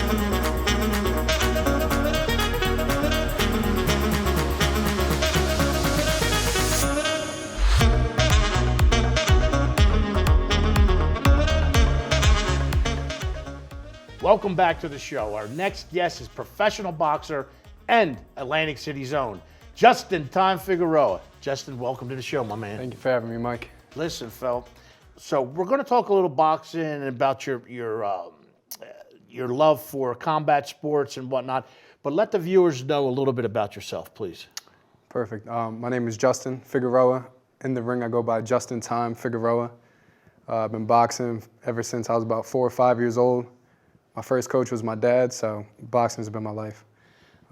Welcome back to the show. Our next guest is professional boxer and Atlantic City's own Justin "Time" Figueroa. Justin, welcome to the show, my man. Thank you for having me, Mike. Listen, Phil, so we're going to talk a little boxing and about your love for combat sports and whatnot, but let the viewers know a little bit about yourself, please. Perfect. My name is Justin Figueroa. In the ring, I go by Justin "Time" Figueroa. I've been boxing ever since I was about 4 or 5 years old. My first coach was my dad, so boxing has been my life.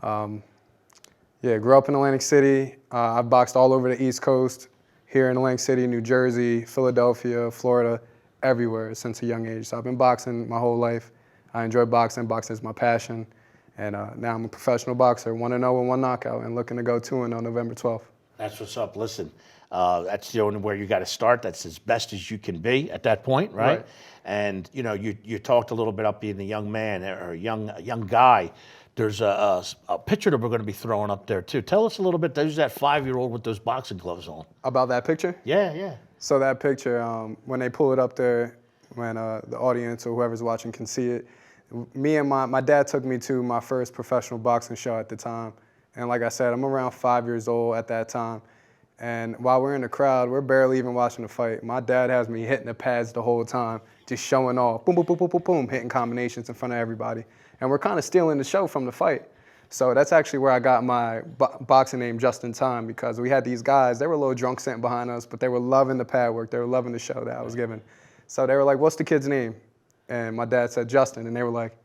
Grew up in Atlantic City. I've boxed all over the East Coast, here in Atlantic City, New Jersey, Philadelphia, Florida, everywhere since a young age. So I've been boxing my whole life. I enjoy boxing. Boxing is my passion. And now I'm a professional boxer, 1-0 and 1 knockout, and looking to go 2-0 on November 12th. That's what's up. Listen, that's the only where you got to start. That's as best as you can be at that point, right? And you know, you talked a little bit about being a young man or a young guy. There's a picture that we're going to be throwing up there too. Tell us a little bit. There's that 5-year-old with those boxing gloves on. About that picture? Yeah. So that picture, when they pull it up there, when the audience or whoever's watching can see it, me and my dad took me to my first professional boxing show at the time. And like I said, I'm around 5 years old at that time. And while we're in the crowd, we're barely even watching the fight. My dad has me hitting the pads the whole time, just showing off, boom, boom, boom, boom, boom, boom, hitting combinations in front of everybody. And we're kind of stealing the show from the fight. So that's actually where I got my boxing name, Justin "Time", because we had these guys, they were a little drunk sitting behind us, but they were loving the pad work. They were loving the show that I was giving. So they were like, "What's the kid's name?" And my dad said, "Justin." And they were like,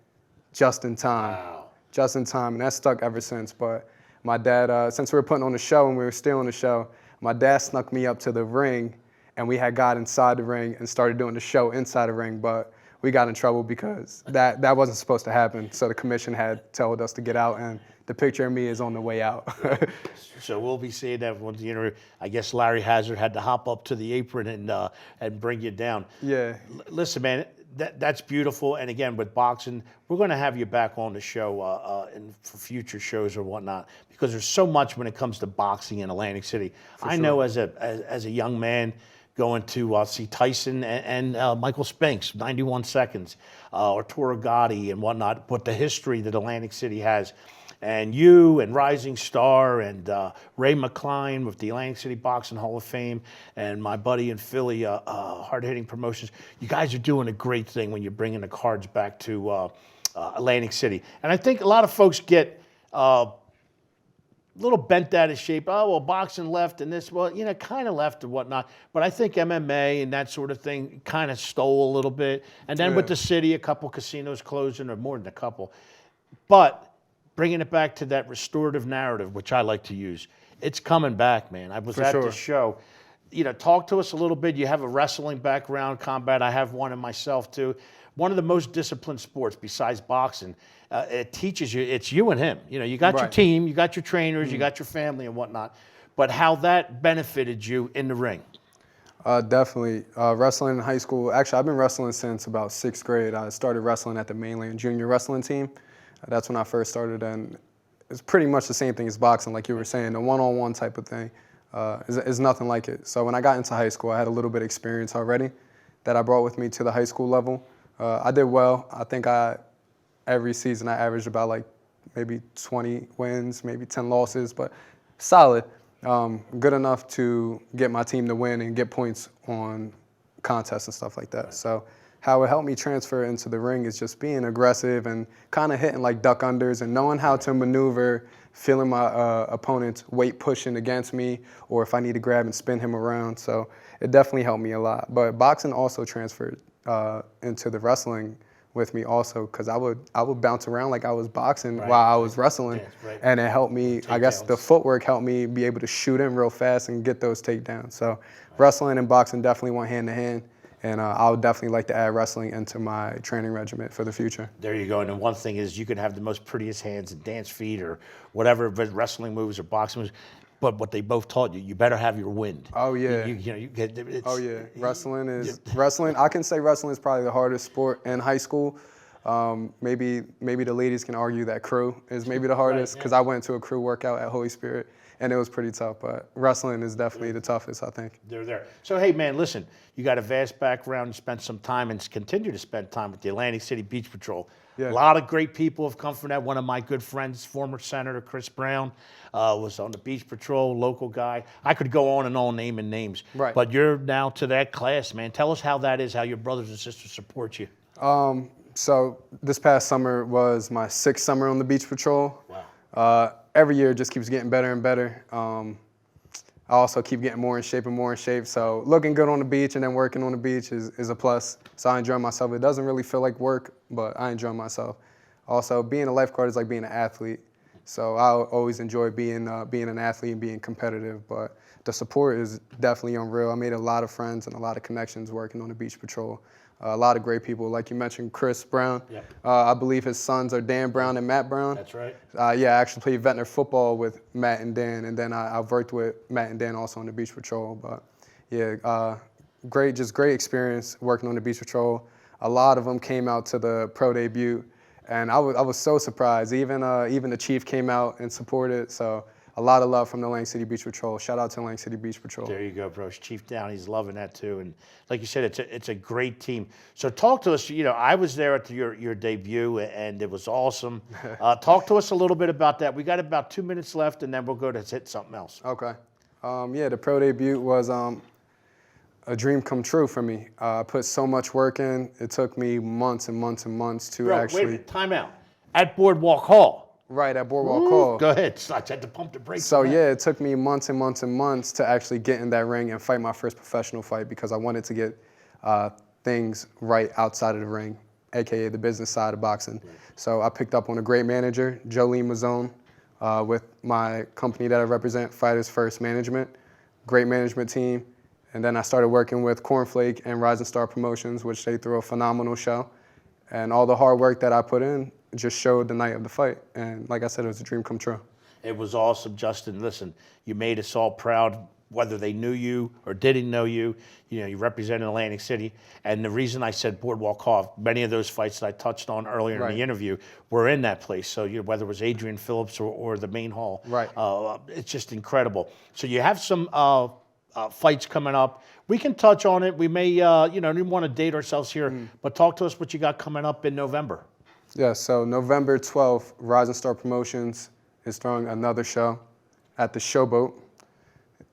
"Justin Time." Wow. Justin Time. And that stuck ever since. But my dad, since we were putting on the show and we were stealing the show, my dad snuck me up to the ring, and we had got inside the ring and started doing the show inside the ring, but we got in trouble because that wasn't supposed to happen. So the commission had told us to get out, and the picture of me is on the way out. So we'll be seeing that once the interview. I guess Larry Hazard had to hop up to the apron and bring you down. Yeah. Listen, man, that's beautiful. And again, with boxing, we're going to have you back on the show for future shows or whatnot, because there's so much when it comes to boxing in Atlantic City. I know as a young man, going to see Tyson and Michael Spinks, 91 seconds, or Toro Gotti and whatnot, but the history that Atlantic City has. And you and Rising Star and Ray McCline with the Atlantic City Boxing Hall of Fame, and my buddy in Philly, Hard Hitting Promotions, you guys are doing a great thing when you're bringing the cards back to Atlantic City. And I think a lot of folks get a little bent out of shape. Oh, well, boxing left and this, well, you know, kind of left and whatnot. But I think MMA and that sort of thing kind of stole a little bit. And then with the city, a couple casinos closing, or more than a couple. But bringing it back to that restorative narrative, which I like to use, it's coming back, man. I was at the show. You know, talk to us a little bit. You have a wrestling background, combat. I have one in myself too. One of the most disciplined sports besides boxing. It teaches you, it's you and him. You know, you got your team, you got your trainers, you got your family and whatnot, but how that benefited you in the ring. Definitely. Wrestling in high school. Actually, I've been wrestling since about 6th grade. I started wrestling at the Mainland Junior Wrestling Team. That's when I first started, and it's pretty much the same thing as boxing, like you were saying. The one-on-one type of thing is nothing like it. So when I got into high school, I had a little bit of experience already that I brought with me to the high school level. I did well. I think every season I averaged about like maybe 20 wins, maybe 10 losses, but solid. Good enough to get my team to win and get points on contests and stuff like that. So how it helped me transfer into the ring is just being aggressive and kind of hitting like duck unders and knowing how to maneuver, feeling my opponent's weight pushing against me, or if I need to grab and spin him around. So it definitely helped me a lot. But boxing also transferred into the wrestling with me also, because I would bounce around like I was boxing while I was wrestling, and it helped me. I guess the footwork helped me be able to shoot in real fast and get those takedowns. So wrestling and boxing definitely went hand in hand. And I would definitely like to add wrestling into my training regimen for the future. There you go. And then one thing is, you can have the most prettiest hands and dance feet or whatever, but wrestling moves or boxing moves. But what they both taught you, you better have your wind. Oh yeah. Wrestling is wrestling. I can say wrestling is probably the hardest sport in high school. Maybe the ladies can argue that crew is maybe the hardest because I went to a crew workout at Holy Spirit and it was pretty tough. But wrestling is definitely the toughest, I think. They're there. So hey, man, listen, you got a vast background. You spent some time and continue to spend time with the Atlantic City Beach Patrol. Yeah. A lot of great people have come from that. One of my good friends, former Senator Chris Brown, was on the Beach Patrol, local guy. I could go on and on naming names. Right. But you're now to that class, man. Tell us how that is, how your brothers and sisters support you. So this past summer was my 6th summer on the Beach Patrol. Wow. Every year it just keeps getting better and better. I also keep getting more in shape and more in shape. So looking good on the beach and then working on the beach is a plus. So I enjoy myself. It doesn't really feel like work, but I enjoy myself. Also, being a lifeguard is like being an athlete. So I always enjoy being an athlete and being competitive. But the support is definitely unreal. I made a lot of friends and a lot of connections working on the Beach Patrol. A lot of great people, like you mentioned, Chris Brown. Yep. I believe his sons are Dan Brown and Matt Brown. That's right. Yeah, I actually played veterinary football with Matt and Dan, and then I've worked with Matt and Dan also on the Beach Patrol. But yeah, great experience working on the Beach Patrol. A lot of them came out to the pro debut, and I was so surprised. Even the chief came out and supported. So a lot of love from the Atlantic City Beach Patrol. Shout out to Atlantic City Beach Patrol. There you go, bro. Chief Down, he's loving that too. And like you said, it's a great team. So talk to us. You know, I was there at your debut, and it was awesome. Talk to us a little bit about that. We got about 2 minutes left, and then we'll go to hit something else. Okay. Yeah, the pro debut was a dream come true for me. I put so much work in. It took me months and months and months to Bro, actually. wait a minute, time out. At Boardwalk Hall. Right, at Boardwalk Hall. Go ahead. I had to pump the brakes. So yeah, it took me months and months and months to actually get in that ring and fight my first professional fight because I wanted to get things right outside of the ring, AKA the business side of boxing. Right. So I picked up on a great manager, Jolene Mazzone, with my company that I represent, Fighters First Management. Great management team. And then I started working with Cornflake and Rising Star Promotions, which they threw a phenomenal show. And all the hard work that I put in just showed the night of the fight. And like I said, it was a dream come true. It was awesome, Justin. Listen, you made us all proud, whether they knew you or didn't know you. You know, you represented Atlantic City. And the reason I said Boardwalk Hall, many of those fights that I touched on earlier in the interview were in that place. So whether it was Adrian Phillips or the main hall, it's just incredible. So you have some fights coming up. We can touch on it. We may, didn't want to date ourselves here, but talk to us what you got coming up in November. Yeah, so November 12th, Rising Star Promotions is throwing another show at the Showboat.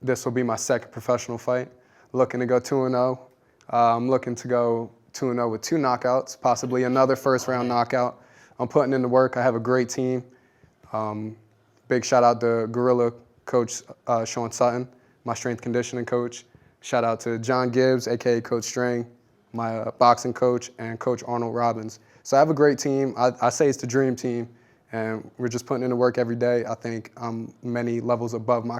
This will be my second professional fight. Looking to go 2-0. I'm looking to go 2-0 with 2 knockouts, possibly another first-round knockout. I'm putting in the work. I have a great team. Big shout out to Gorilla Coach Sean Sutton, my strength conditioning coach. Shout out to John Gibbs, a.k.a. Coach String, my boxing coach, and Coach Arnold Robbins. So I have a great team. I say it's the dream team, and we're just putting in the work every day. I think I'm many levels above my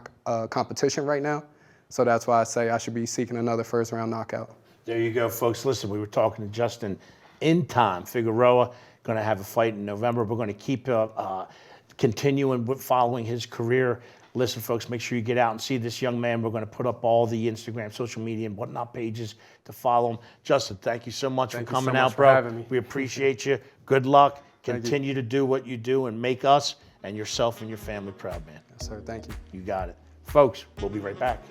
competition right now, so that's why I say I should be seeking another first-round knockout. There you go, folks. Listen, we were talking to Justin in time. Figueroa going to have a fight in November. We're going to keep continuing with following his career. Listen, folks, make sure you get out and see this young man. We're going to put up all the Instagram, social media, and whatnot pages to follow him. Justin, thank you so much for coming out, bro. Having me. We appreciate you. Good luck. Continue to do what you do and make us and yourself and your family proud, man. Yes, sir. Thank you. You got it. Folks, we'll be right back.